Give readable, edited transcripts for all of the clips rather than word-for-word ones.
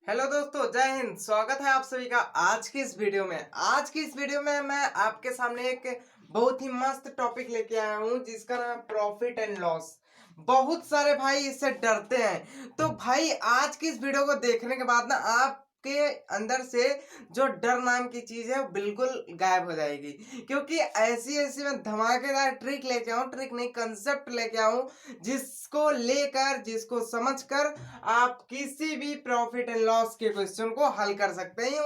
Hello दोस्तों, जय हिंद। स्वागत है आप सभी का आज की इस वीडियो में। आज की इस वीडियो में मैं आपके सामने एक बहुत ही मस्त टॉपिक लेके आया हूँ जिसका नाम है प्रॉफिट एंड लॉस। बहुत सारे भाई इससे डरते हैं, तो भाई आज की इस वीडियो को देखने के बाद ना आपके अंदर से जो डर नाम की चीज है वो बिल्कुल गायब हो जाएगी, क्योंकि ऐसी ऐसी मैं धमाकेदार ट्रिक लेके आऊँ, ट्रिक नहीं कंसेप्ट लेके आऊँ जिसको लेकर जिसको समझकर आप किसी भी प्रॉफिट एंड लॉस के क्वेश्चन को हल कर सकते हैं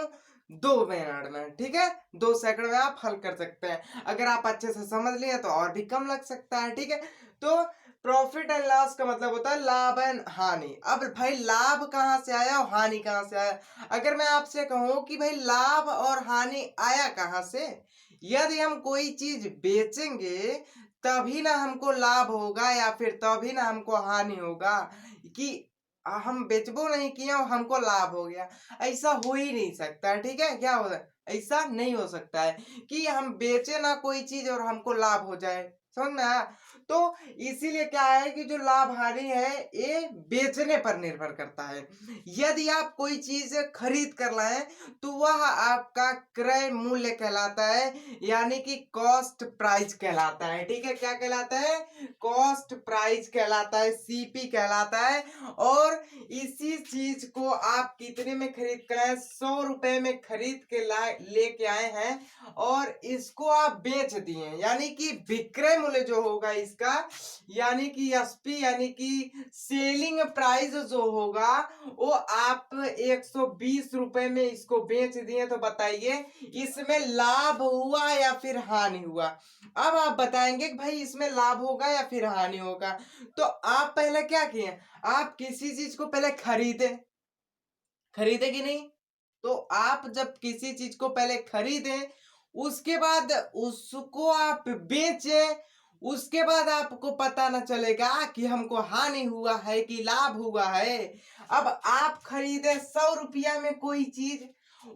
2 मिनट में। ठीक है, 2 सेकंड में आप हल कर सकते हैं। अगर आप अच्छे से समझ लिए तो और भी कम लग सकता है। ठीक है, तो प्रॉफिट एंड लॉस का मतलब होता है लाभ एंड हानि। अब भाई लाभ कहाँ से आया और हानि कहाँ से आया? अगर मैं आपसे कहूं कि भाई लाभ और हानि आया कहाँ से, यदि हम कोई चीज बेचेंगे तभी ना हमको लाभ होगा या फिर तभी ना हमको हानि होगा कि हम बेचबो नहीं किए और हमको लाभ हो गया। ऐसा हो ही नहीं सकता है। ठीक है, क्या हो है? ऐसा नहीं हो सकता है कि हम बेचे ना कोई चीज और हमको लाभ हो जाए। समझ में आया? तो इसीलिए क्या है कि जो लाभ हानि है ये बेचने पर निर्भर करता है। यदि आप कोई चीज खरीद कर लाए तो वह आपका क्रय मूल्य कहलाता है, यानी कि कॉस्ट प्राइस कहलाता है। ठीक है, क्या कहलाता है? कॉस्ट प्राइस कहलाता है, सीपी कहलाता है। और इसी चीज को आप कितने में खरीद कर आए? 100 रुपए में खरीद के लेके आए हैं और इसको आप बेच दिए, यानी कि विक्रय मूल्य जो होगा इसका, यानी कि एसपी यानी कि सेलिंग प्राइस जो होगा वो आप 120 रुपए में इसको बेच दिए। तो बताइए इसमें लाभ हुआ या फिर हानि हुआ? अब आप बताएंगे कि भाई इसमें लाभ होगा या फिर हानि होगा। तो आप पहले क्या किए? आप किसी चीज को पहले खरीदे, खरीदे कि नहीं? तो आप जब किसी चीज को पहले खरीदे उसके बाद उसको आप बेचे, उसके बाद आपको पता न चलेगा कि हमको हानि हुआ है कि लाभ हुआ है। अब आप खरीदे 100 रुपया में कोई चीज,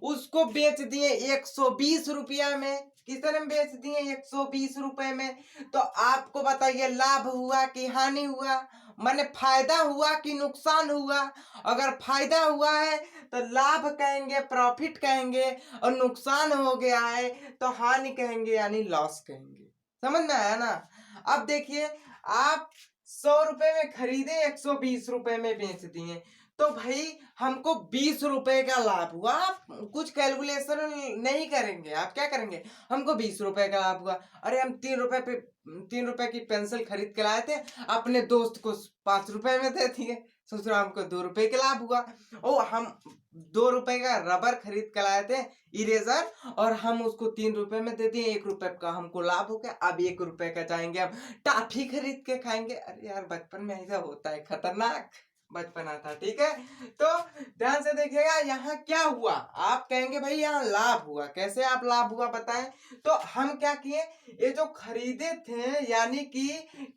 उसको बेच दिए 120 रुपया में। कितने में बेच दिए? 120 रुपए में। तो आपको बताइए लाभ हुआ कि हानि हुआ? माने फायदा हुआ कि नुकसान हुआ? अगर फायदा हुआ है तो लाभ कहेंगे, प्रॉफिट कहेंगे, और नुकसान हो गया है तो हानि कहेंगे यानी लॉस कहेंगे। समझ में आया ना? अब देखिए, आप 100 रुपए में खरीदे, 120 रुपए में बेच दिए, तो भाई हमको 20 रुपए का लाभ हुआ। आप कुछ कैलकुलेशन नहीं करेंगे, आप क्या करेंगे? हमको 20 रुपए का लाभ हुआ। अरे हम 3 रुपए की पेंसिल खरीद के लाए थे, अपने दोस्त को 5 रुपए में दे दिए, सोच रहा हमको 2 रुपए का लाभ हुआ। ओ हम 2 रुपए का रबर खरीद के लाए थे, इरेजर, और हम उसको 3 रुपए में दे दिए, 1 रुपए का हमको लाभ हो गया। अब 1 रुपए का जाएंगे हम टाफी खरीद के खाएंगे। अरे यार बचपन में ऐसा होता है, खतरनाक बचपना था। ठीक है, तो ध्यान से देखिएगा यहाँ क्या हुआ। आप कहेंगे भाई यहाँ लाभ हुआ, कैसे आप लाभ हुआ बताएं? तो हम क्या किए, ये जो खरीदे थे यानी कि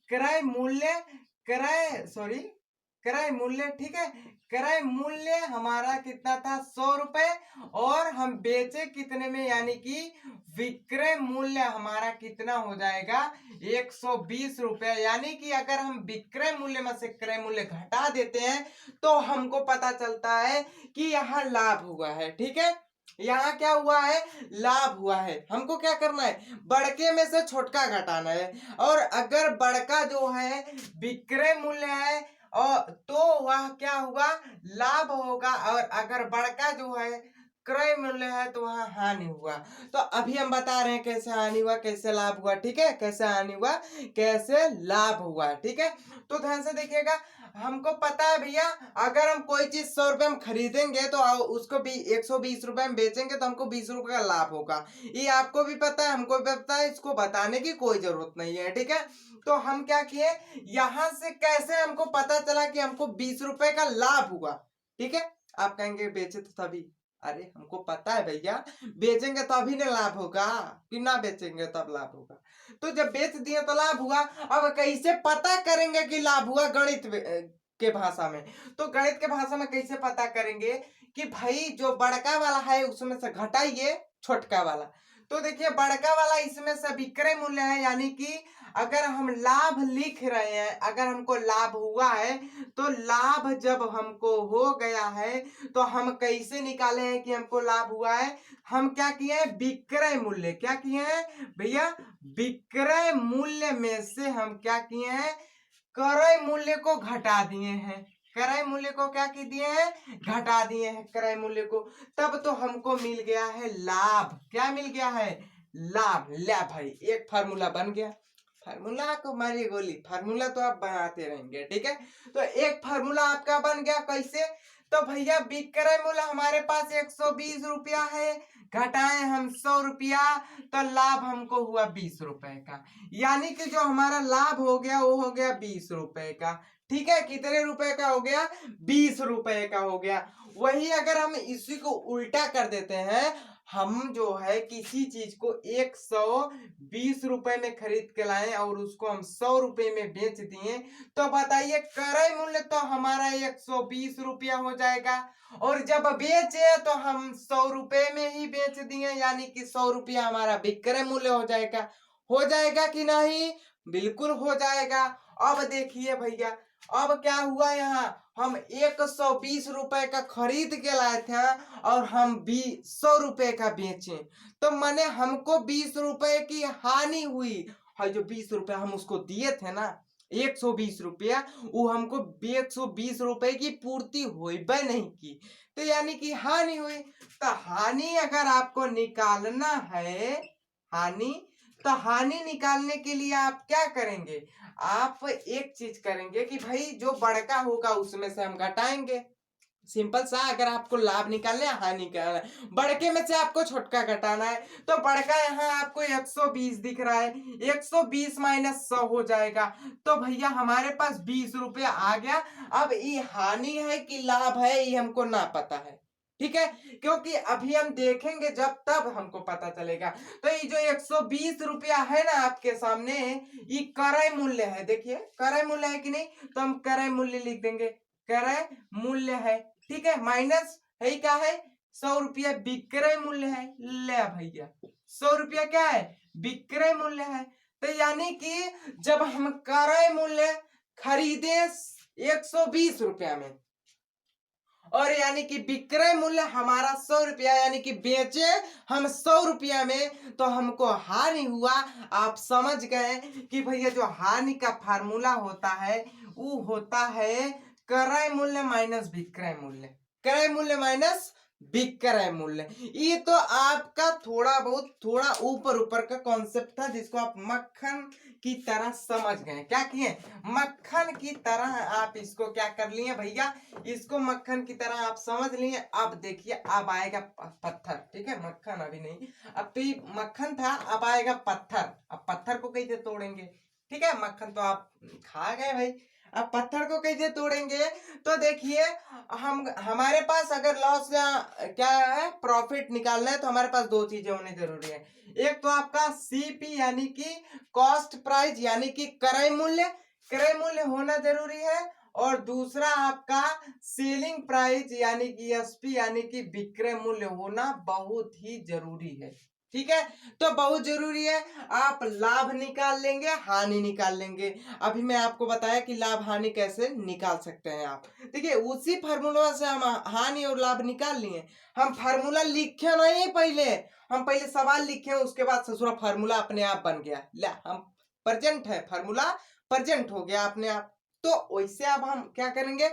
क्रय मूल्य, क्रय मूल्य, ठीक है, क्रय मूल्य हमारा कितना था? 100 रुपए। और हम बेचे कितने में, यानी कि विक्रय मूल्य हमारा कितना हो जाएगा? 120 रुपए। यानी कि अगर हम विक्रय मूल्य में से क्रय मूल्य घटा देते हैं तो हमको पता चलता है कि यहाँ लाभ हुआ है। ठीक है, यहाँ क्या हुआ है? लाभ हुआ है। हमको क्या करना है? बड़के में से छोटका घटाना है। और अगर बड़का जो है विक्रय मूल्य है और तो वह क्या हुआ? लाभ होगा। और अगर बड़का जो है क्रय मूल्य है तो वह हानि हुआ। तो अभी हम बता रहे हैं कैसे हानि हुआ, कैसे लाभ हुआ। ठीक है, कैसे हानि हुआ, कैसे लाभ हुआ। ठीक है, तो ध्यान से देखिएगा। हमको पता है भैया, अगर हम कोई चीज 100 रुपए में खरीदेंगे तो उसको भी 120 रुपए में बेचेंगे तो हमको 20 रुपए का लाभ होगा। ये आपको भी पता है, हमको भी पता है, इसको बताने की कोई जरूरत नहीं है। ठीक है, तो हम क्या किए, यहां से कैसे हमको पता चला कि हमको 20 रुपए का लाभ हुआ? ठीक है, आप कहेंगे बेचे तो तभी। अरे हमको पता है भैया, बेचेंगे तो अभी ना लाभ होगा, कि ना बेचेंगे तब लाभ होगा। तो जब बेच दिए तो लाभ हुआ। अब कैसे पता करेंगे कि लाभ हुआ? गणित के भाषा में। तो गणित के भाषा में कैसे पता करेंगे कि भाई जो बड़का वाला है उसमें से घटाइए छोटका वाला। तो देखिए बड़का वाला इसमें से विक्रय मूल्य है, यानी कि अगर हम लाभ लिख रहे हैं, अगर हमको लाभ हुआ है तो लाभ जब हमको हो गया है तो हम कैसे निकाले हैं कि हमको लाभ हुआ है? हम क्या किए हैं? विक्रय मूल्य, क्या किए हैं भैया? विक्रय मूल्य में से हम क्या किए हैं? क्रय मूल्य को घटा दिए हैं। क्रय मूल्य को क्या की दिए हैं? घटा दिए हैं क्रय मूल्य को। तब तो हमको मिल गया है लाभ। क्या मिल गया है? लाभ। ले भाई, एक फार्मूला बन गया। फार्मूला को मारी गोली, फार्मूला तो आप बनाते रहेंगे, ठीक है। तो एक फार्मूला आपका बन गया। कैसे? तो भैया विक्रय मूल्य हमारे पास 120 रुपया है, घटाएं हम 100 रुपया, तो लाभ हमको हुआ 20 रुपए का। यानी कि जो हमारा लाभ हो गया वो हो गया 20 रुपए का। ठीक है, कितने रुपए का हो गया? 20 रुपए का हो गया। वही अगर हम इसी को उल्टा कर देते हैं, हम जो है किसी चीज को 120 रुपए में खरीद के लाए और उसको हम 100 रुपए में बेच दिए, तो बताइए क्रय मूल्य तो हमारा 120 रुपया हो जाएगा, और जब बेचे तो हम 100 रुपए में ही बेच दिए, यानी कि 100 रुपया हमारा विक्रय मूल्य हो जाएगा। हो जाएगा कि नहीं? बिल्कुल हो जाएगा। अब देखिए भैया, अब क्या हुआ? यहाँ हम 120 रुपए का खरीद के लाए थे और हम 100 रुपए का बेचे, तो माने हमको 20 रुपए की हानि हुई है। जो 20 रुपए हम उसको दिए थे ना, 120 रुपया, वो हमको 120 रुपए की पूर्ति हुई नहीं की, तो यानी कि हानि हुई। तो हानि अगर आपको निकालना है, हानि, तो हानि निकालने के लिए आप क्या करेंगे? आप एक चीज करेंगे कि भाई जो बड़का होगा उसमें से हम घटाएंगे। सिंपल सा। अगर आपको लाभ निकालना है, हानि निकालना है, बड़के में से आपको छोटका घटाना है, तो बड़का यहाँ आपको 120 दिख रहा है, 120 माइनस 100 हो जाएगा, तो भैया हमारे पास 20 रुपया आ गया। अब ये हानि है कि लाभ है, ये हमको ना पता है, ठीक है, क्योंकि अभी हम देखेंगे जब तब हमको पता चलेगा। तो ये जो 120 रुपया है ना आपके सामने, ये क्रय मूल्य है। देखिए क्रय मूल्य है कि नहीं? तो हम क्रय मूल्य लिख देंगे, क्रय मूल्य है, ठीक है, माइनस है क्या है? 100 रुपया विक्रय मूल्य है। ले भैया, 100 रुपया क्या है? विक्रय मूल्य है। तो यानी कि जब हम क्रय मूल्य खरीदे 120 रुपया में, और यानी कि विक्रय मूल्य हमारा 100 रुपया, यानी कि बेचे हम 100 रुपया में, तो हमको हानि हुआ। आप समझ गए कि भैया जो हानि का फार्मूला होता है वो होता है क्रय मूल्य माइनस विक्रय मूल्य, क्रय मूल्य माइनस विक्रय मूल्य। ये तो आपका थोड़ा बहुत, थोड़ा ऊपर ऊपर का कॉन्सेप्ट था, जिसको आप मक्खन की तरह समझ गए। क्या किए? मक्खन की तरह आप इसको क्या कर लिए भैया? इसको मक्खन की तरह आप समझ लिए। अब देखिए, अब आएगा पत्थर, ठीक है, मक्खन अभी नहीं, अब तो ये मक्खन था, अब आएगा पत्थर। अब पत्थर को कैसे तोड़ेंगे? ठीक है, मक्खन तो आप खा गए भाई, अब पत्थर को कैसे तोड़ेंगे? तो देखिए, हम हमारे पास अगर लॉस या क्या है, प्रॉफिट निकालना है, तो हमारे पास दो चीजें होनी जरूरी है। एक तो आपका सीपी यानी कि कॉस्ट प्राइस, यानी कि क्रय मूल्य, क्रय मूल्य होना जरूरी है, और दूसरा आपका सेलिंग प्राइस यानी कि एसपी, यानी कि विक्रय मूल्य होना बहुत ही जरूरी है। ठीक है, तो बहुत जरूरी है। आप लाभ निकाल लेंगे, हानि निकाल लेंगे। अभी मैं आपको बताया कि लाभ हानि कैसे निकाल सकते हैं आप। देखिए, उसी फार्मूला से हम हानि और लाभ निकाल लिए। हम फार्मूला लिखे नहीं पहले, हम पहले सवाल लिखे, उसके बाद ससुरा फार्मूला अपने आप बन गया। ले, हम प्रेजेंट है, फार्मूला प्रेजेंट हो गया अपने आप। तो वैसे अब हम क्या करेंगे?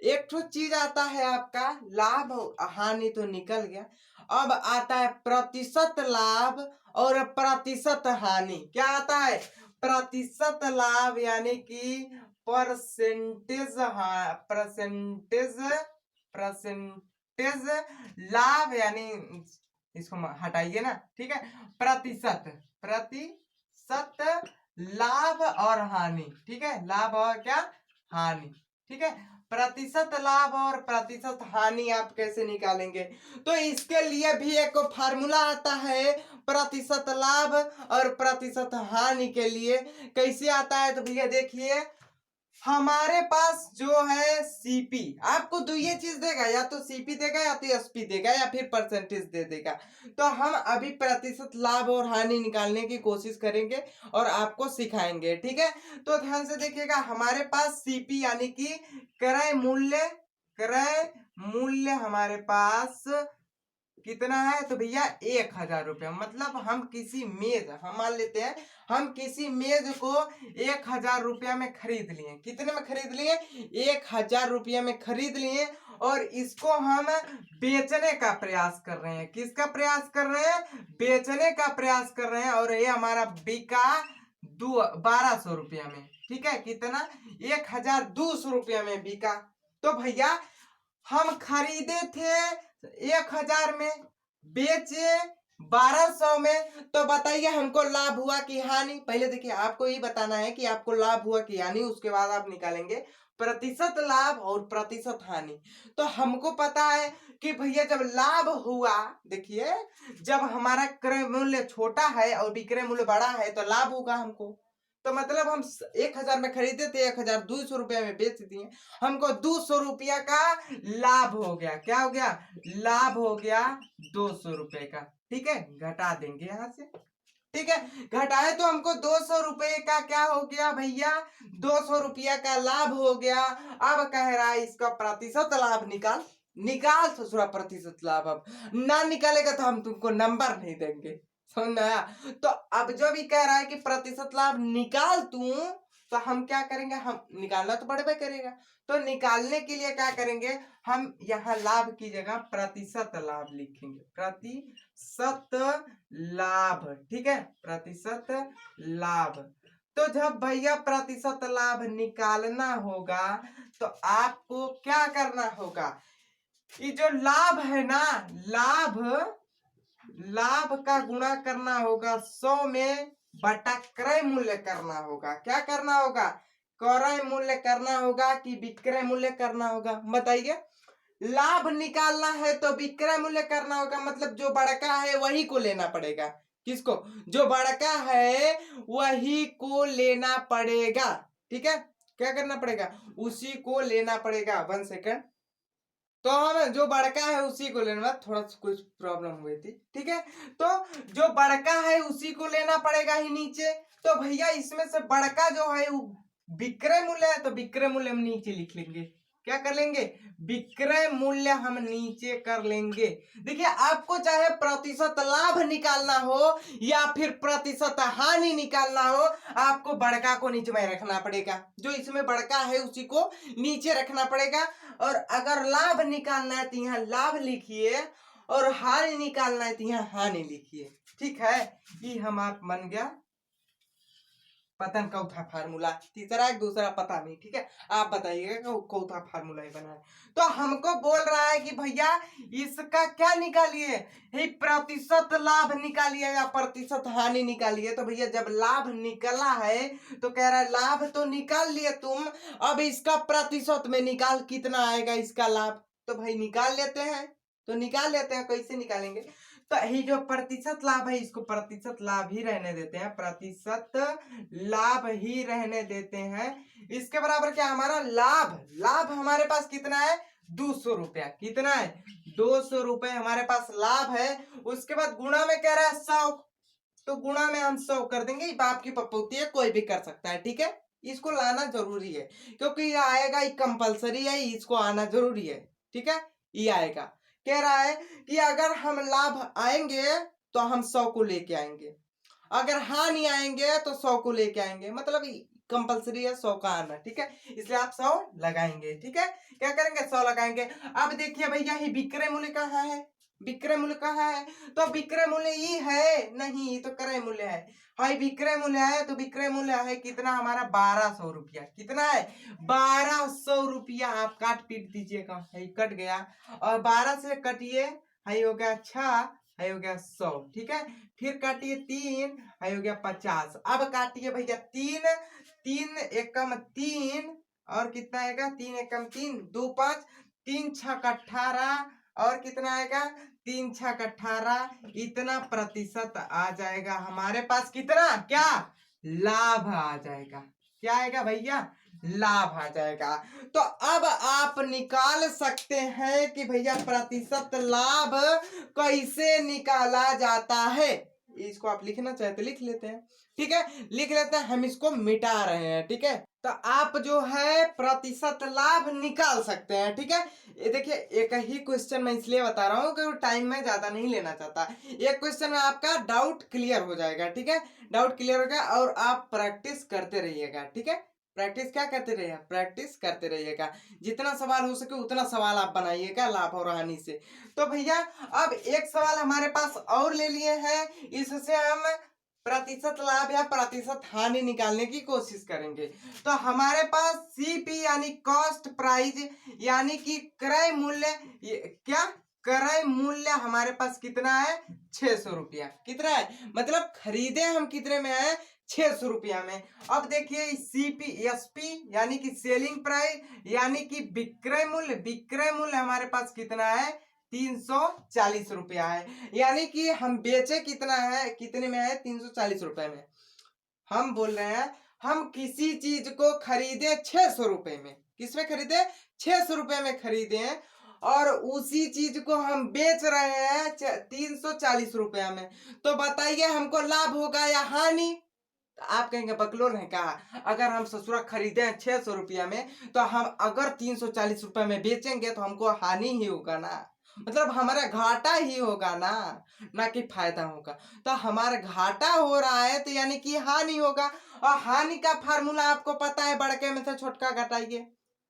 एक तो चीज आता है आपका लाभ, हानि तो निकल गया। अब आता है प्रतिशत लाभ और प्रतिशत हानि। क्या आता है? प्रतिशत लाभ, यानी कि परसेंटेज, हाँ, परसेंटेज, परसेंटेज लाभ, यानी इसको हटाइए ना, ठीक है, प्रतिशत, प्रतिशत लाभ और हानि, ठीक है, लाभ और क्या? हानि, ठीक है। प्रतिशत लाभ और प्रतिशत हानि आप कैसे निकालेंगे? तो इसके लिए भी एक फार्मूला आता है प्रतिशत लाभ और प्रतिशत हानि के लिए। कैसे आता है? तो भैया देखिए, हमारे पास जो है सीपी आपको दो ये चीज देगा, या तो सीपी देगा या तो एसपी देगा या फिर परसेंटेज दे देगा। तो हम अभी प्रतिशत लाभ और हानि निकालने की कोशिश करेंगे और आपको सिखाएंगे, ठीक है। तो ध्यान से देखिएगा, हमारे पास सीपी यानी कि क्रय मूल्य हमारे पास कितना है, तो भैया 1,000 रुपया। मतलब हम किसी मेज, हम मान लेते हैं हम किसी मेज को 1,000 रुपया में खरीद लिए। कितने में खरीद लिए? 1,000 रुपया में खरीद लिए और इसको हम बेचने का प्रयास कर रहे हैं। किसका प्रयास कर रहे हैं? बेचने का प्रयास कर रहे हैं। और ये हमारा बिका 1,200 रुपया में, ठीक है। कितना? 1,200 रुपया में बिका। तो भैया हम खरीदे थे 1,000 में, बेचे 1,200 में। तो बताइए हमको लाभ हुआ कि हानि? पहले देखिए, आपको ये बताना है कि आपको लाभ हुआ कि हानि, उसके बाद आप निकालेंगे प्रतिशत लाभ और प्रतिशत हानि। तो हमको पता है कि भैया जब लाभ हुआ, देखिए जब हमारा क्रय मूल्य छोटा है और विक्रय मूल्य बड़ा है तो लाभ होगा हमको। तो मतलब हम 1,000 में खरीदे थे, 1,200 रुपया में बेच दिए, हमको 200 रुपया का लाभ हो गया। क्या हो गया? लाभ हो गया 200 रुपए का, ठीक है। घटा देंगे यहां से, ठीक है। घटाए तो हमको 200 रुपए का क्या हो गया भैया? 200 रुपया का लाभ हो गया। अब कह रहा है इसका प्रतिशत लाभ निकाल। निकाल तो थोड़ा प्रतिशत लाभ, अब ना निकालेगा तो हम तुमको नंबर नहीं देंगे, समझ में आया? तो अब जो भी कह रहा है कि प्रतिशत लाभ निकाल तू, तो हम क्या करेंगे? हम निकालना तो पड़े करेगा। तो निकालने के लिए क्या करेंगे? हम यहाँ लाभ की जगह प्रतिशत लाभ लिखेंगे। प्रतिशत लाभ, ठीक है, प्रतिशत लाभ। तो जब भैया प्रतिशत लाभ निकालना होगा तो आपको क्या करना होगा? ये जो लाभ है ना, लाभ का गुणा करना होगा 100 में बटा क्रय मूल्य करना होगा। क्या करना होगा? क्रय मूल्य करना होगा कि विक्रय मूल्य करना होगा? बताइए। लाभ निकालना है तो विक्रय मूल्य करना होगा, मतलब जो बड़का है वही को लेना पड़ेगा। किसको? जो बड़का है वही को लेना पड़ेगा, ठीक है। क्या करना पड़ेगा? उसी को लेना पड़ेगा। 1 सेकंड। तो हम जो बड़का है उसी को लेना, थोड़ा सा कुछ प्रॉब्लम हुई थी, ठीक है। तो जो बड़का है उसी को लेना पड़ेगा ही नीचे। तो भैया इसमें से बड़का जो है वो विक्रय मूल्य है, तो विक्रय मूल्य हम नीचे लिख लेंगे। क्या कर लेंगे? विक्रय मूल्य हम नीचे कर लेंगे। देखिए, आपको चाहे प्रतिशत लाभ निकालना हो या फिर प्रतिशत हानि निकालना हो, आपको बड़का को नीचे में रखना पड़ेगा। जो इसमें बड़का है उसी को नीचे रखना पड़ेगा। और अगर लाभ निकालना है तो यहाँ लाभ लिखिए, और हानि निकालना है तो यहाँ हानि लिखिए, ठीक है। ये हमारा बन गया पतन चौथा फार्मूला। तीसरा एक दूसरा पता नहीं, ठीक है। आप बताइएगा चौथा फार्मूला ही बना है। तो हमको बोल रहा है कि भैया इसका क्या निकालिए? प्रतिशत लाभ निकालिए या प्रतिशत हानि निकालिए। तो भैया जब लाभ निकला है तो कह रहा है लाभ तो निकाल लिए तुम, अब इसका प्रतिशत में निकाल, कितना आएगा इसका लाभ। तो भाई निकाल लेते हैं। तो निकाल लेते हैं, कैसे निकालेंगे? तो ये जो प्रतिशत लाभ है इसको प्रतिशत लाभ ही रहने देते हैं, प्रतिशत लाभ ही रहने देते हैं। इसके बराबर क्या हमारा लाभ हमारे पास कितना है? 200 रुपया। कितना है? 200 रुपए हमारे पास लाभ है। उसके बाद गुणा में कह रहा है 100, तो गुणा में हम 100 कर देंगे। बाप की पपौती है, कोई भी कर सकता है, ठीक है। इसको लाना जरूरी है क्योंकि ये आएगा, ये कंपलसरी है, इसको आना जरूरी है, ठीक है। ये आएगा। कह रहा है कि अगर हम लाभ आएंगे तो हम 100 को लेके आएंगे, अगर हानि आएंगे तो 100 को लेके आएंगे। मतलब कंपलसरी है 100 का आना, ठीक है। इसलिए आप 100 लगाएंगे, ठीक है। क्या करेंगे? 100 लगाएंगे। अब देखिए भैया ये विक्रय मूल्य कहाँ है? विक्रय मूल्य कहाँ है? तो विक्रय मूल्य ये है नहीं, ये तो क्रय मूल्य है। हाई विक्रय मूल्य है, तो विक्रय मूल्य है कितना हमारा? 1,200 रुपया। कितना है? 1,200 रुपया। आप काट पीट दीजिएगा, कट गया। और 12 से कटिए, हाई हो गया 6, हाई हो गया 100, ठीक है। फिर काटिए 3, हाई हो गया 50। अब काटिए भैया 3, 3 एकम 3, और कितना आएगा? 3 एकम 3, 2 5, 3 6 18, और कितना आएगा? 3 6 18। इतना प्रतिशत आ जाएगा हमारे पास। कितना? क्या? लाभ आ जाएगा। क्या आएगा भैया? लाभ आ जाएगा। तो अब आप निकाल सकते हैं कि भैया प्रतिशत लाभ कैसे निकाला जाता है। इसको आप लिखना चाहे तो लिख लेते हैं, ठीक है, लिख लेते हैं, हम इसको मिटा रहे हैं, ठीक है। तो आप जो है प्रतिशत लाभ निकाल सकते हैं, ठीक है। ये देखिए, एक ही क्वेश्चन मैं इसलिए बता रहा हूँ कि टाइम में ज्यादा नहीं लेना चाहता। एक क्वेश्चन में आपका डाउट क्लियर हो जाएगा, ठीक है, डाउट क्लियर हो गया और आप प्रैक्टिस करते रहिएगा, ठीक है। प्रैक्टिस क्या करते रहिएगा, प्रैक्टिस करते रहिएगा, जितना सवाल हो सके उतना सवाल आप बनाइएगा लाभ और हानि से। तो भैया अब एक सवाल हमारे पास और ले लिए हैं, इससे हम प्रतिशत लाभ या प्रतिशत हानि निकालने की कोशिश करेंगे। तो हमारे पास सीपी यानी कॉस्ट प्राइस यानी कि क्रय मूल्य, क्या क्रय मूल्य हमारे पास कितना है, 600 रुपया। कितना है, मतलब खरीदे हम कितने में है, 600 रुपया में। अब देखिए सीपी एसपी यानी कि सेलिंग प्राइस यानी कि विक्रय मूल्य हमारे पास कितना है, 340 रुपया है। यानी कि हम बेचे कितना है, कितने में है, 340 रुपए में। हम बोल रहे हैं हम किसी चीज को खरीदे 600 रुपए में, किसमें खरीदे, 600 रुपए में खरीदे हैं, और उसी चीज को हम बेच रहे हैं 340 रुपया में। तो बताइए हमको लाभ होगा या हानि। तो आप कहेंगे बकलोल है कहा, अगर हम ससुरा खरीदे हैं 600 रुपया में, तो हम अगर 340 रुपए में बेचेंगे तो हमको हानि ही होगा ना, मतलब हमारा घाटा ही होगा ना, ना कि फायदा होगा। तो हमारा घाटा हो रहा है तो यानी कि हानि होगा। और हानि का फार्मूला आपको पता है, बड़के में से छोटका घटाइए,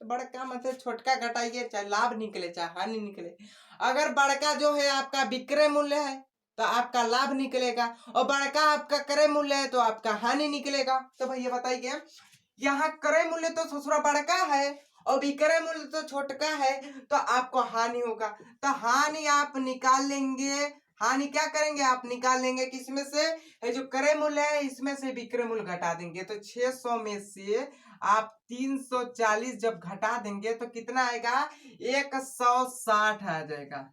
तो बड़का में से छोटका घटाइए, चाहे लाभ निकले चाहे हानि निकले। अगर बड़का जो है आपका विक्रय मूल्य है तो आपका लाभ निकलेगा, और बड़का आपका क्रय मूल्य है तो आपका हानि निकलेगा। तो भैया बताइए, यहाँ क्रय मूल्य तो ससुरा बड़का है और विक्रय मूल्य तो छोटका है, तो आपको हानि होगा। तो हानि आप निकाल लेंगे, हानि क्या करेंगे, आप निकाल लेंगे किसमें से, ये जो क्रय मूल्य है इसमें से विक्रय मूल्य घटा देंगे। तो 600 में से आप 340 जब घटा देंगे तो कितना आएगा, 160 आ जाएगा।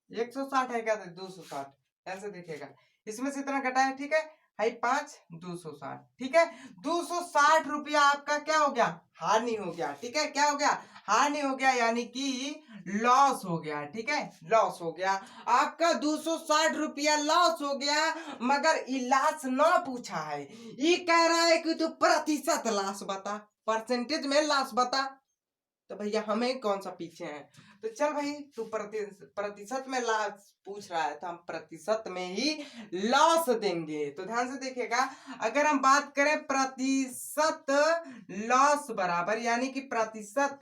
160 है क्या, 260 ऐसे दिखेगा। इसमें से इतना घटा है, ठीक है, 5 260, ठीक है। 260 रुपया आपका क्या हो गया, हानि हो गया, ठीक है, क्या हो गया, हानि हो गया, यानी कि लॉस हो गया, ठीक है, लॉस हो गया आपका। 260 रुपया लॉस हो गया, मगर इलाज ना पूछा है, ये कह रहा है कि तू प्रतिशत लॉस बता, परसेंटेज में लॉस बता। तो भैया हमें कौन सा पीछे है, तो चल भाई तू प्रतिशत में लॉस पूछ रहा है तो हम प्रतिशत में ही लॉस देंगे। तो ध्यान से देखिएगा, अगर हम बात करें प्रतिशत लॉस बराबर यानी कि प्रतिशत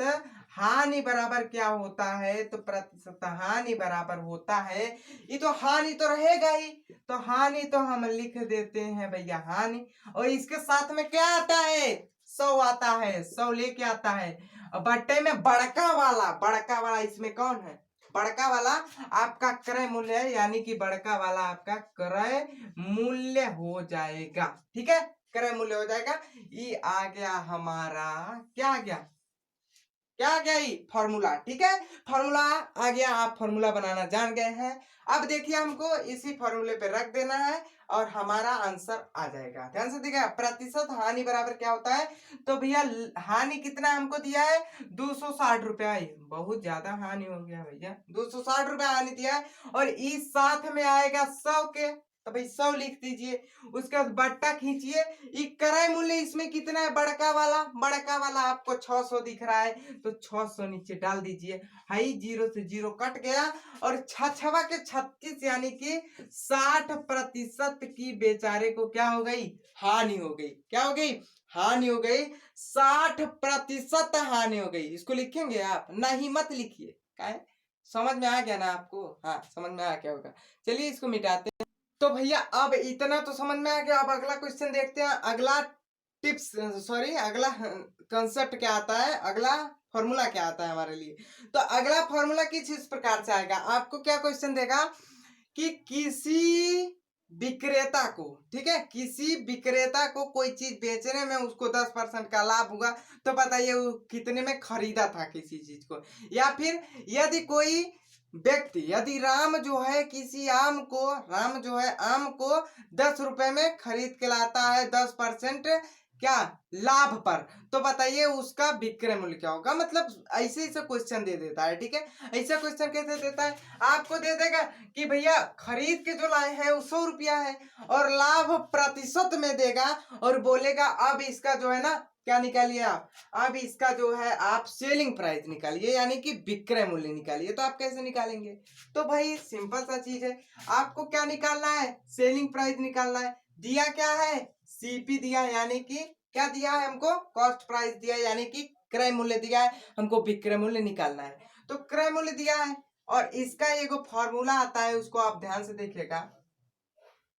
हानि बराबर क्या होता है, तो प्रतिशत हानि बराबर होता है, ये तो हानि तो रहेगा ही, तो हानि तो हम लिख देते हैं भैया हानि, और इसके साथ में क्या आता है, 100 आता है, 100 लेके आता है। बट्टे में बड़का वाला इसमें कौन है, बड़का वाला आपका क्रय मूल्य है, यानी कि बड़का वाला आपका क्रय मूल्य हो जाएगा, ठीक है, क्रय मूल्य हो जाएगा। ये आ गया हमारा, क्या आ गया, क्या आ गया, ये फॉर्मूला, ठीक है, फॉर्मूला आ गया, आप फॉर्मूला बनाना जान गए हैं। अब देखिए हमको इसी फॉर्मूले पे रख देना है और हमारा आंसर आ जाएगा। ध्यान से देखिए, प्रतिशत हानि बराबर क्या होता है, तो भैया हानि कितना हमको दिया है, 260 रुपया, बहुत ज्यादा हानि हो गया भैया, 260 रुपया हानि दिया है, और इस साथ में आएगा 100 के, तो भाई 100 लिख दीजिए। उसके बाद बट्टा खींचिए, ये क्रय मूल्य इसमें कितना है, बड़का वाला आपको 600 दिख रहा है, तो 600 नीचे डाल दीजिए, हाई 0 से 0 कट गया, और छछवा के 36 यानी कि 60% की बेचारे को क्या हो गई, हानि हो गई, क्या हो गई, हानि हो गई, 60% हानि हो गई। इसको लिखेंगे आप, नहीं मत लिखिए, क्या है, समझ में आ गया ना आपको, हाँ समझ में आ गया होगा। चलिए इसको मिटाते हैं। तो भैया अब इतना तो समझ में आ गया, अब अगला क्वेश्चन देखते हैं, अगला टिप्स, सॉरी अगला कंसेप्ट क्या आता है, अगला फॉर्मूला क्या आता है हमारे लिए। तो अगला फॉर्मूला किस इस प्रकार से आएगा, आपको क्या क्वेश्चन देगा कि किसी विक्रेता को, ठीक है, किसी विक्रेता को कोई चीज बेचने में उसको 10% का लाभ हुआ, तो बताइए वो कितने में खरीदा था किसी चीज को। या फिर यदि कोई व्यक्ति, यदि राम जो है किसी आम को 10 रुपए में खरीद के लाता है, 10% क्या, लाभ पर। तो बताइए उसका विक्रय मूल्य क्या होगा। मतलब ऐसे ऐसे क्वेश्चन दे देता है, ठीक है। ऐसा क्वेश्चन कैसे देता है, आपको दे देगा कि भैया खरीद के जो लाए हैं वो 100 रुपया है, और लाभ प्रतिशत में देगा और बोलेगा अब इसका जो है ना क्या निकालिए आप, अब इसका जो है आप सेलिंग प्राइस निकालिए, यानी कि विक्रय मूल्य निकालिए। तो आप कैसे निकालेंगे, तो भाई सिंपल सा चीज है, आपको क्या निकालना है, सेलिंग प्राइस निकालना है। दिया क्या है, सीपी दिया, यानी कि क्या दिया है हमको, कॉस्ट प्राइस दिया है, यानी कि क्रय मूल्य दिया है, हमको विक्रय मूल्य निकालना है। तो क्रय मूल्य दिया है और इसका एगो फॉर्मूला आता है, उसको आप ध्यान से देखिएगा।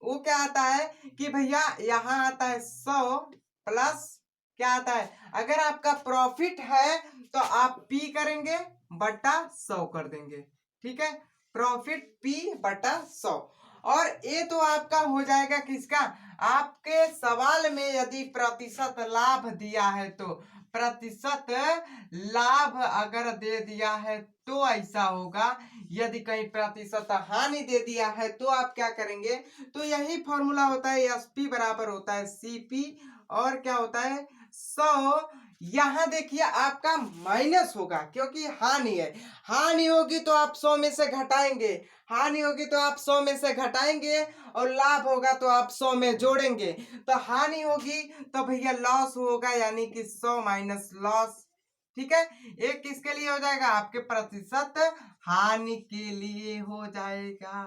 वो क्या आता है कि भैया यहाँ आता है 100 प्लस क्या आता है, अगर आपका प्रॉफिट है तो आप पी करेंगे बटा 100 कर देंगे, ठीक है। प्रॉफिट पी बटा 100, और ये तो आपका हो जाएगा किसका, आपके सवाल में यदि प्रतिशत लाभ दिया है तो प्रतिशत लाभ अगर दे दिया है तो ऐसा होगा, यदि कहीं प्रतिशत हानि दे दिया है तो आप क्या करेंगे। तो यही फॉर्मूला होता है, एसपी बराबर होता है सीपी, और क्या होता है 100। यहाँ देखिए आपका माइनस होगा क्योंकि हानि है, हानि होगी तो आप 100 में से घटाएंगे, हानि होगी तो आप 100 में से घटाएंगे, और लाभ होगा तो आप 100 में जोड़ेंगे। तो हानि होगी तो भैया लॉस होगा, यानी कि 100 माइनस लॉस, ठीक है। एक किसके लिए हो जाएगा, आपके प्रतिशत हानि के लिए हो जाएगा।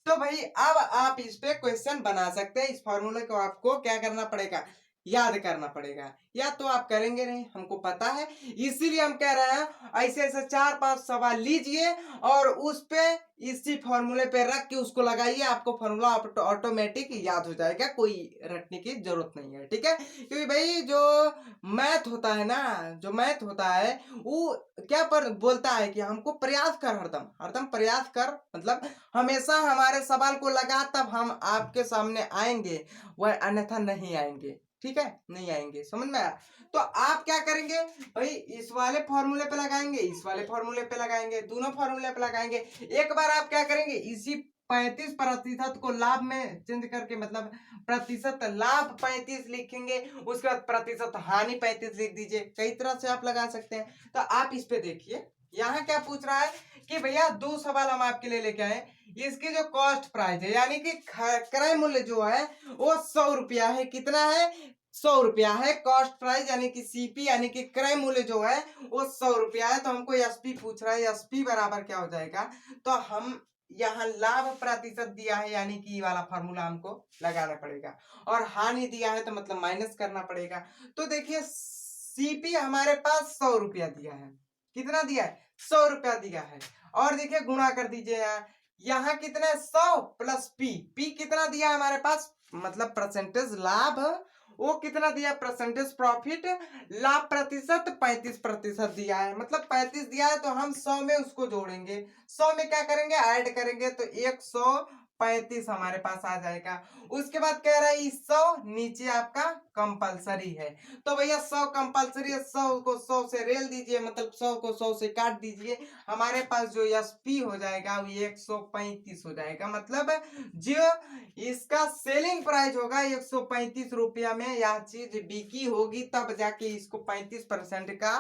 तो भाई अब आप इस पे क्वेश्चन बना सकते हैं, इस फॉर्मूले को आपको क्या करना पड़ेगा, याद करना पड़ेगा, या तो आप करेंगे नहीं, हमको पता है, इसीलिए हम कह रहे हैं ऐसे ऐसे 4-5 सवाल लीजिए और उस पे इसी फॉर्मूले पे रख के उसको लगाइए, आपको फॉर्मूला ऑटोमेटिक याद हो जाएगा, कोई रटने की जरूरत नहीं है, ठीक है। क्योंकि भाई जो मैथ होता है ना, जो मैथ होता है वो क्या पर बोलता है कि हमको प्रयास कर, हरदम हरदम प्रयास कर, मतलब हमेशा हमारे सवाल को लगा तब हम आपके सामने आएंगे, वह अन्यथा नहीं आएंगे, ठीक है, नहीं आएंगे, समझ में आया। तो आप क्या करेंगे भाई, इस वाले फॉर्मूले पे लगाएंगे, इस वाले फॉर्मूले पे लगाएंगे, दोनों फॉर्मूले पे लगाएंगे। एक बार आप क्या करेंगे, इसी 35% को लाभ में चेंज करके, मतलब प्रतिशत लाभ 35 लिखेंगे, उसके बाद प्रतिशत हानि 35 लिख दीजिए, कई तरह से आप लगा सकते हैं। तो आप इस पे देखिए, यहाँ क्या पूछ रहा है कि भैया दो सवाल हम आपके लिए लेके आए, इसकी जो कॉस्ट प्राइस है, यानी कि क्रय मूल्य जो है वो 100 रुपया है, कितना है 100 रुपया है, कॉस्ट प्राइस यानी कि सीपी यानी कि क्रय मूल्य जो है वो 100 रुपया है। तो हमको एसपी पूछ रहा है, एसपी बराबर क्या हो जाएगा, तो हम यहाँ लाभ प्रतिशत दिया है, यानी कि ये वाला फॉर्मूला हमको लगाना पड़ेगा, और हानि दिया है तो मतलब माइनस करना पड़ेगा। तो देखिए सीपी हमारे पास 100 रुपया दिया है, कितना दिया है 100 रुपया दिया है, और देखिए गुणा कर दीजिए यहाँ कितना है 100 प्लस पी, पी कितना दिया है हमारे पास, मतलब परसेंटेज लाभ, वो कितना दिया परसेंटेज प्रॉफिट, लाभ प्रतिशत 35% दिया है, मतलब 35 दिया है, तो हम 100 में उसको जोड़ेंगे, 100 में क्या करेंगे ऐड करेंगे, तो 135 हमारे पास आ जाएगा। उसके बाद कह रहा है 100 नीचे आपका कंपलसरी है, तो भैया 100 कंपलसरी है, 100 को 100 से रेल दीजिए, मतलब 100 को 100 से काट दीजिए, हमारे पास जो एसपी हो जाएगा वो 135 हो जाएगा। मतलब जो इसका सेलिंग प्राइस होगा 135 रुपया में यह चीज बिकी होगी, तब जाके इसको 35% का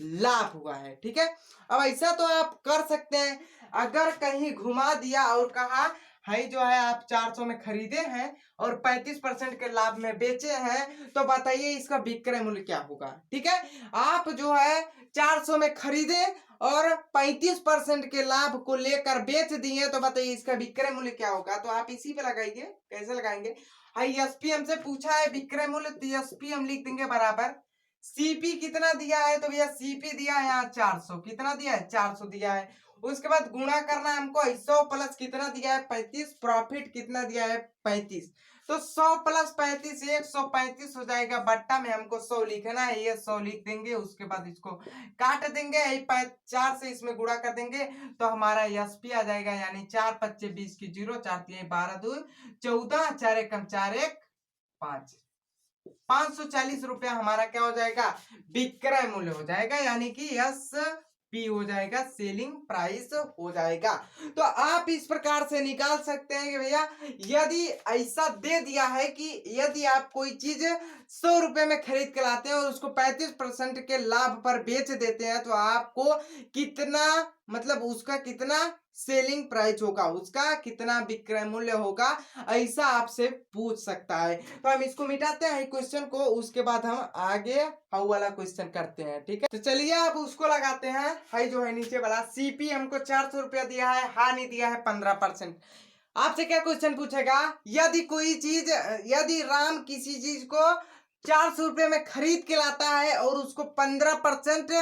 लाभ हुआ है, ठीक है। अब ऐसा तो आप कर सकते हैं, अगर कहीं घुमा दिया और कहा है जो है आप 400 में खरीदे हैं और 35% के लाभ में बेचे हैं, तो बताइए इसका विक्रय मूल्य क्या होगा, ठीक है। आप जो है 400 में खरीदे और 35% के लाभ को लेकर बेच दिए, तो बताइए इसका विक्रय मूल्य क्या होगा। तो आप इसी पे लगाइए, कैसे लगाएंगे, एसपी हमसे पूछा है विक्रय मूल्य, तो एसपी हम लिख देंगे बराबर सीपी कितना दिया है, तो भैया सीपी दिया है यहाँ 400, कितना दिया है 400 दिया है, उसके बाद गुणा करना है हमको 100 प्लस कितना दिया है 35, प्रॉफिट कितना दिया है 35, तो 100 प्लस 35 135 हो जाएगा, बट्टा में हमको 100 लिखना है, ये 100 लिख देंगे, उसके बाद इसको काट देंगे, 4 से इसमें गुणा कर देंगे, तो हमारा एसपी आ जाएगा, यानी 4 पच्चे 20 की 0, 4 3 12 2 14, 4 1 4 1 5, 540 रुपया हमारा क्या हो जाएगा विक्रय मूल्य हो जाएगा, यानी कि एस पी हो जाएगा, सेलिंग प्राइस हो जाएगा। तो आप इस प्रकार से निकाल सकते हैं कि भैया यदि ऐसा दे दिया है कि यदि आप कोई चीज 100 रुपए में खरीद के लाते हैं और उसको 35% के लाभ पर बेच देते हैं तो आपको कितना, मतलब उसका कितना सेलिंग प्राइस होगा, उसका कितना विक्रय मूल्य होगा, ऐसा आपसे पूछ सकता है। तो हम इसको मिटाते हैं क्वेश्चन को, उसके बाद हम आगे हाउ वाला क्वेश्चन करते हैं। ठीक है, तो चलिए आप उसको लगाते हैं। हाई जो है नीचे वाला, सीपी हमको 400 रुपया दिया है, हानि दिया है 15%। आपसे क्या क्वेश्चन पूछेगा, यदि कोई चीज, यदि राम किसी चीज को 400 रुपये में खरीद के लाता है और उसको 15%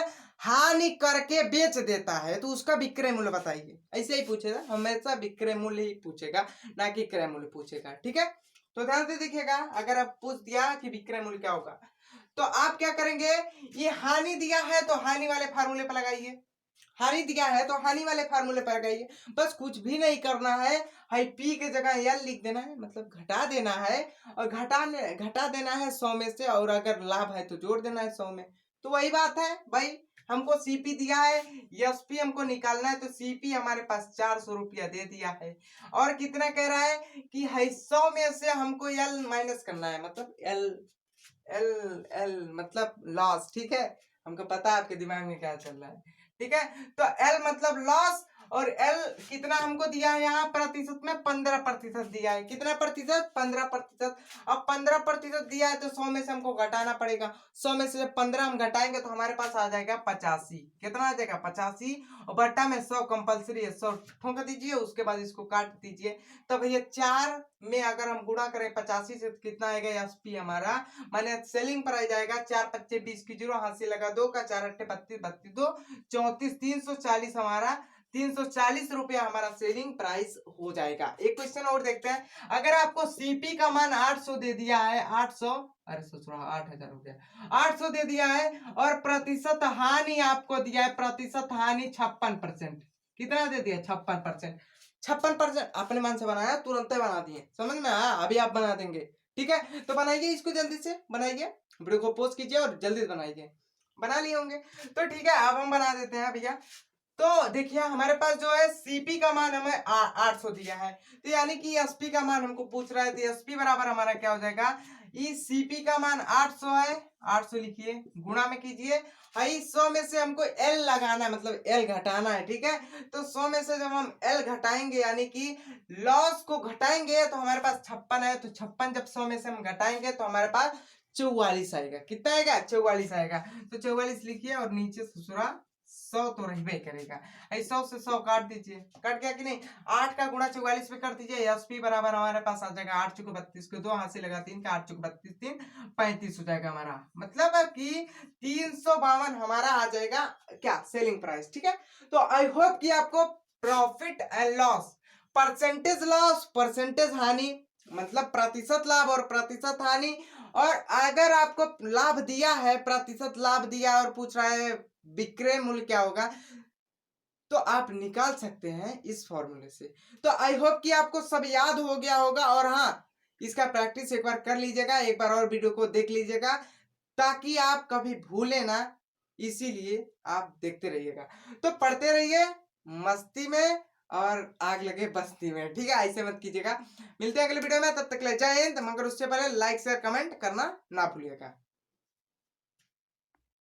हानि करके बेच देता है तो उसका विक्रय मूल्य बताइए। ऐसे ही पूछेगा, हमेशा विक्रय मूल्य ही पूछेगा, ना कि क्रय मूल्य पूछेगा। ठीक है, तो ध्यान से देखिएगा, अगर आप पूछ दिया कि विक्रय मूल्य क्या होगा तो आप क्या करेंगे, ये हानि दिया है तो हानि वाले फार्मूले पर लगाइए, हानि दिया है तो हानि वाले फार्मूले पर लगाइए। बस कुछ भी नहीं करना है, हाई पी के जगह एल लिख देना है, मतलब घटा देना है, और घटा देना है 100 में से, और अगर लाभ है तो जोड़ देना है 100 में। तो वही बात है भाई, हमको सीपी दिया है, एसपी हमको निकालना है, तो सीपी हमारे पास 400 रुपया दे दिया है, और कितना कह रहा है कि है 100 में से हमको एल माइनस करना है, मतलब एल एल एल मतलब लॉस। ठीक है, हमको पता है आपके दिमाग में क्या चल रहा है। ठीक है, तो एल मतलब लॉस, और एल कितना हमको दिया है यहाँ प्रतिशत में, 15% दिया है। कितना प्रतिशत, 15%। अब 15% दिया है तो 100 में से हमको घटाना पड़ेगा, 100 में से जब 15 हम घटाएंगे तो हमारे पास आ जाएगा 85। कितना आ जाएगा, 85, और बट्टा में 100 कंपल्सरी है, 100 ठोक दीजिए, उसके बाद इसको काट दीजिए। तब ये 4 में अगर हम गुणा करें 85 से तो कितना आएगा, एसपी हमारा माने सेलिंग प्राइस आएगा 4 25 20 की 0, हाथ से लगा 2 का, 4 8 32 32 2 34 340, हमारा 340 रुपया हमारा सेलिंग प्राइस हो जाएगा। एक क्वेश्चन और देखते हैं, अगर आपको सीपी का मान 800 दे दिया है, 800, अरे सोच रहा 8000 रुपया, 800 दे दिया है, और प्रतिशत हानि आपको दिया है, प्रतिशत हानि 56%। कितना दे दिया, 56%। 56% अपने मन से बनाया, तुरंत बना दिए, समझ में आया, अभी आप बना देंगे। ठीक है, तो बनाइए इसको, जल्दी से बनाइए, वीडियो को पोस्ट कीजिए और जल्दी से बनाइए। बना लिए होंगे तो ठीक है, अब हम बना देते हैं भैया। तो देखिए हमारे पास जो है सीपी का मान हमें 800 दिया है, तो यानी कि एसपी का मान हमको पूछ रहा है, तो एसपी बराबर हमारा क्या हो जाएगा, इस सीपी का मान 800 है, 800 लिखिए, गुणा में कीजिए, 100 में से हमको एल लगाना है, मतलब एल घटाना है। ठीक है, तो 100 में से जब हम एल घटाएंगे यानी कि लॉस को घटाएंगे तो हमारे पास 56 है, तो 56 जब 100 में से हम घटाएंगे तो हमारे पास 44 आएगा। कितना आएगा, 44 आएगा। तो 44 लिखिए, और नीचे ससुरा 100 तो रहबे करेगा, 100 से 100 काट दीजिए, कट गया कि नहीं, 8 का गुणा 44 पे कर दीजिए, एसपी बराबर हमारे पास आ जाएगा 8 चुके 32 को 2 हाथ से लगा 3 का, 8 चुके 32 3 35 हो जाएगा हमारा, मतलब कि 352 हमारा आ जाएगा क्या, सेलिंग प्राइस। ठीक है, तो आई होप कि आपको profit and loss, percentage loss percentage हानि, मतलब प्रतिशत लाभ और प्रतिशत हानि, और अगर आपको लाभ दिया है, प्रतिशत लाभ दिया और पूछ रहा है विक्रय मूल्य क्या होगा, तो आप निकाल सकते हैं इस फॉर्मूले से। तो आई होप कि आपको सब याद हो गया होगा, और हाँ इसका प्रैक्टिस एक बार कर लीजिएगा, एक बार और वीडियो को देख लीजिएगा, ताकि आप कभी भूले ना, इसीलिए आप देखते रहिएगा। तो पढ़ते रहिए मस्ती में और आग लगे बस्ती में। ठीक है, ऐसे मत कीजिएगा। मिलते हैं अगले वीडियो में, तब तक ले जय हिंद, मगर उससे पहले लाइक शेयर कमेंट करना ना भूलिएगा।